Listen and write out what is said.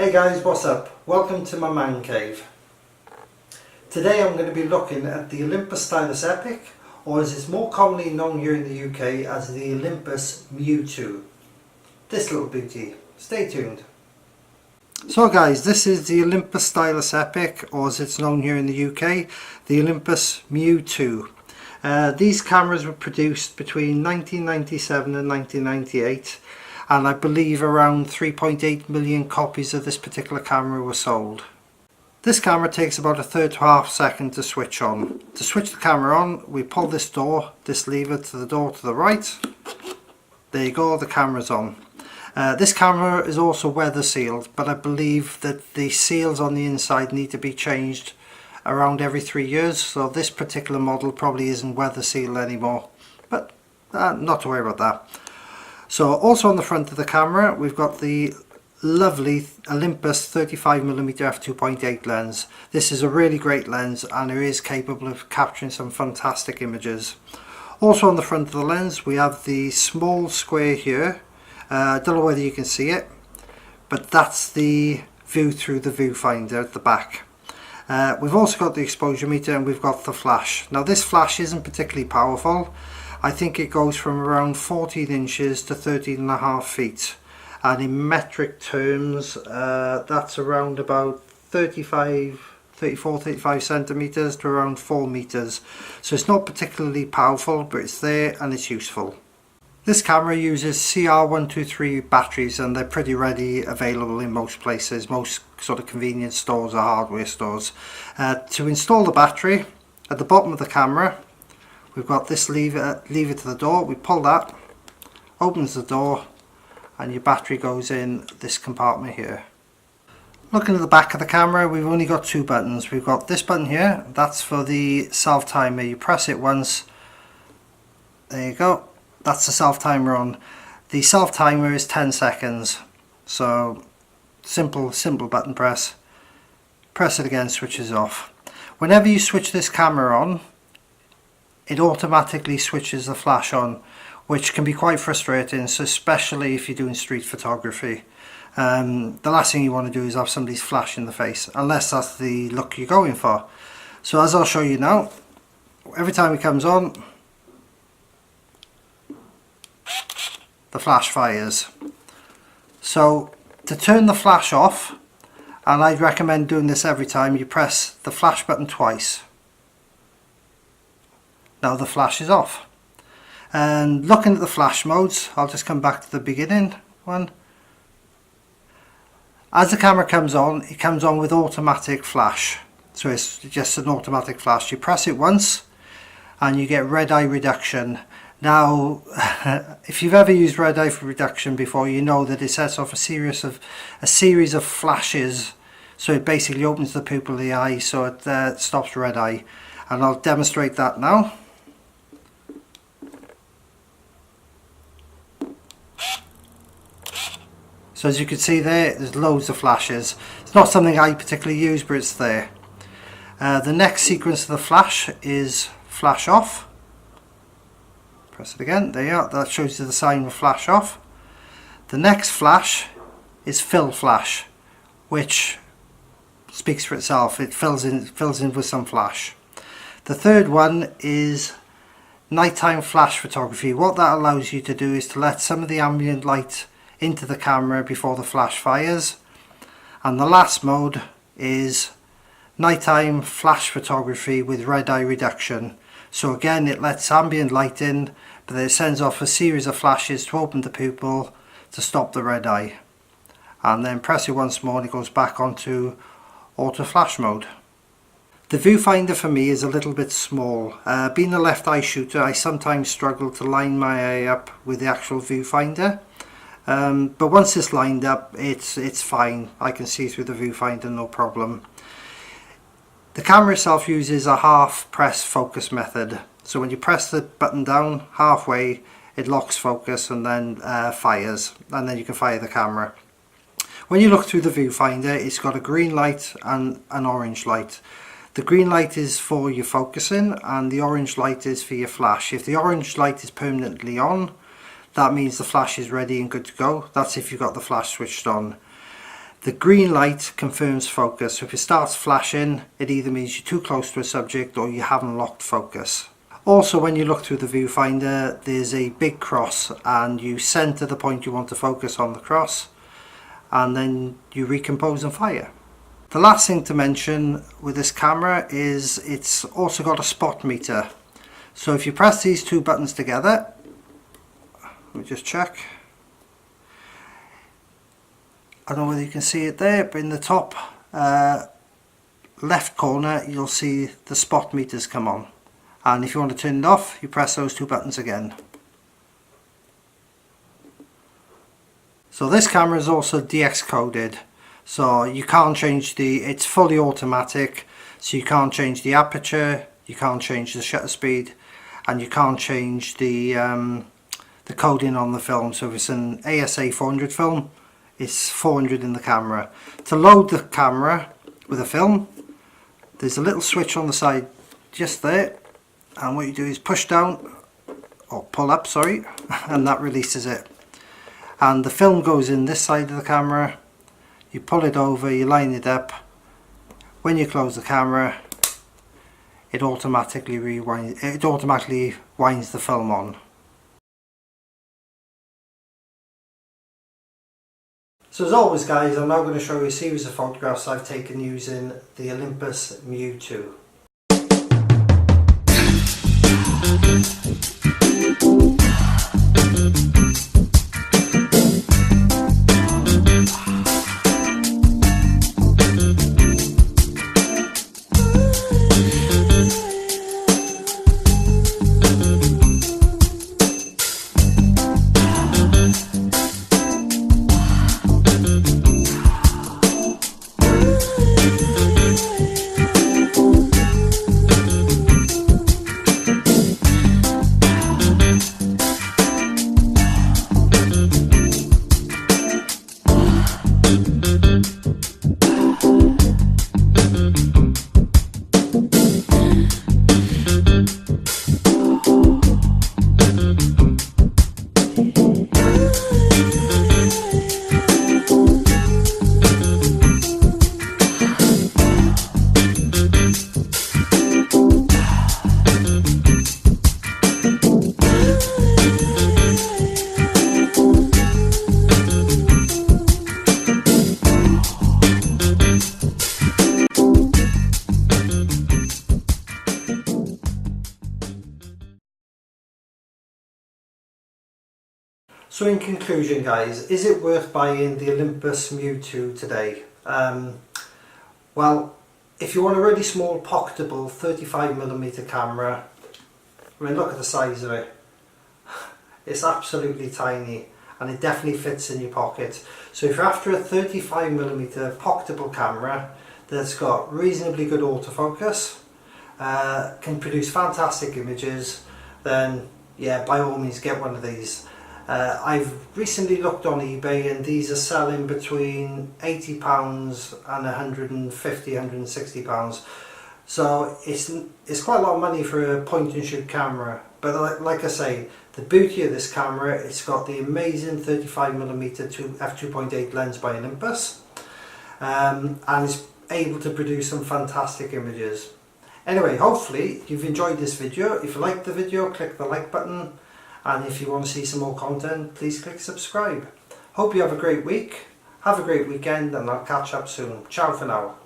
Hey guys, what's up? Welcome to my man cave. Today I'm going to be looking at the Olympus Stylus Epic, or as it's more commonly known here in the UK as the Olympus MJU II. This little beauty. Stay tuned. So guys, this is the Olympus Stylus Epic, or as it's known here in the UK, the Olympus MJU II. These cameras were produced between 1997 and 1998. And I believe around 3.8 million copies of this particular camera were sold. This camera takes about a third to half second to switch on. To switch the camera on, we pull this lever to the door to the right. There you go, the camera's on. This camera is also weather sealed, but I believe that the seals on the inside need to be changed around every 3 years, so this particular model probably isn't weather sealed anymore, but not to worry about that. So also on the front of the camera we've got the lovely Olympus 35mm f2.8 lens. This is a really great lens and it is capable of capturing some fantastic images. Also on the front of the lens we have the small square here. I don't know whether you can see it, but that's the view through the viewfinder at the back. We've also got the exposure meter and we've got the flash. Now this flash isn't particularly powerful. I think it goes from around 14 inches to 13.5 feet, and in metric terms that's around about 34-35 centimeters to around 4 meters. So it's not particularly powerful, but it's there and it's useful. This camera uses CR123 batteries and they're pretty ready available in most places, most sort of convenience stores or hardware stores. To install the battery, at the bottom of the camera we've got this lever to the door. We pull that, opens the door, and your battery goes in this compartment here. Looking at the back of the camera, we've only got two buttons. We've got this button here, that's for the self timer. You press it once, there you go, that's the self timer on. The self timer is 10 seconds, so simple button press. Press it again, switches off. Whenever you switch this camera on, it automatically switches the flash on, which can be quite frustrating, so especially if you're doing street photography. The last thing you want to do is have somebody's flash in the face, unless that's the look you're going for. So as I'll show you now, every time it comes on, the flash fires. So to turn the flash off, and I'd recommend doing this every time, you press the flash button twice. Now the flash is off. And looking at the flash modes, I'll just come back to the beginning one. As the camera comes on, it comes on with automatic flash. So it's just an automatic flash. You press it once and you get red eye reduction. Now if you've ever used red eye reduction before, you know that it sets off a series of flashes. So it basically opens the pupil of the eye, so it stops red eye. And I'll demonstrate that now. So as you can see there's loads of flashes. It's not something I particularly use, but it's there. The next sequence of the flash is flash off. Press it again, there you are, that shows you the sign of flash off. The next flash is fill flash, which speaks for itself. It fills in with some flash. The third one is nighttime flash photography. What that allows you to do is to let some of the ambient light into the camera before the flash fires. And the last mode is nighttime flash photography with red eye reduction. So again, it lets ambient light in, but then it sends off a series of flashes to open the pupil to stop the red eye. And then press it once more and it goes back onto auto flash mode. The viewfinder for me is a little bit small. Being a left eye shooter, I sometimes struggle to line my eye up with the actual viewfinder. But once it's lined up, it's fine. I can see through the viewfinder, no problem. The camera itself uses a half press focus method. So when you press the button down halfway, it locks focus and then fires, and then you can fire the camera. When you look through the viewfinder, it's got a green light and an orange light. The green light is for your focusing and the orange light is for your flash. If the orange light is permanently on, that means the flash is ready and good to go. That's if you've got the flash switched on. The green light confirms focus. So if it starts flashing, it either means you're too close to a subject or you haven't locked focus. Also, when you look through the viewfinder, there's a big cross and you center the point you want to focus on the cross, and then you recompose and fire. The last thing to mention with this camera is it's also got a spot meter. So if you press these two buttons together, let me just check. I don't know whether you can see it there, but in the top left corner you'll see the spot meters come on. And if you want to turn it off, you press those two buttons again. So this camera is also DX coded, so you can't change it's fully automatic, so you can't change the aperture, you can't change the shutter speed, and you can't change the coding on the film. So if it's an ASA 400 film, it's 400 in the camera. To load the camera with a film, there's a little switch on the side just there, and what you do is push down, or pull up, sorry, and that releases it. And the film goes in this side of the camera, you pull it over, you line it up. When you close the camera, it automatically winds the film on. So as always guys, I'm now going to show you a series of photographs I've taken using the Olympus MJU II. So in conclusion guys, is it worth buying the Olympus MJU II today? Well, if you want a really small pocketable 35mm camera, I mean look at the size of it. It's absolutely tiny and it definitely fits in your pocket. So if you're after a 35mm pocketable camera that's got reasonably good autofocus, can produce fantastic images, then yeah, by all means get one of these. I've recently looked on eBay and these are selling between £80 and £150, £160. So it's quite a lot of money for a point and shoot camera. But like I say, the beauty of this camera, it's got the amazing 35mm f2.8 lens by Olympus, and it's able to produce some fantastic images. Anyway, hopefully you've enjoyed this video. If you liked the video, click the like button. And if you want to see some more content, please click subscribe. Hope you have a great week, have a great weekend, and I'll catch up soon. Ciao for now.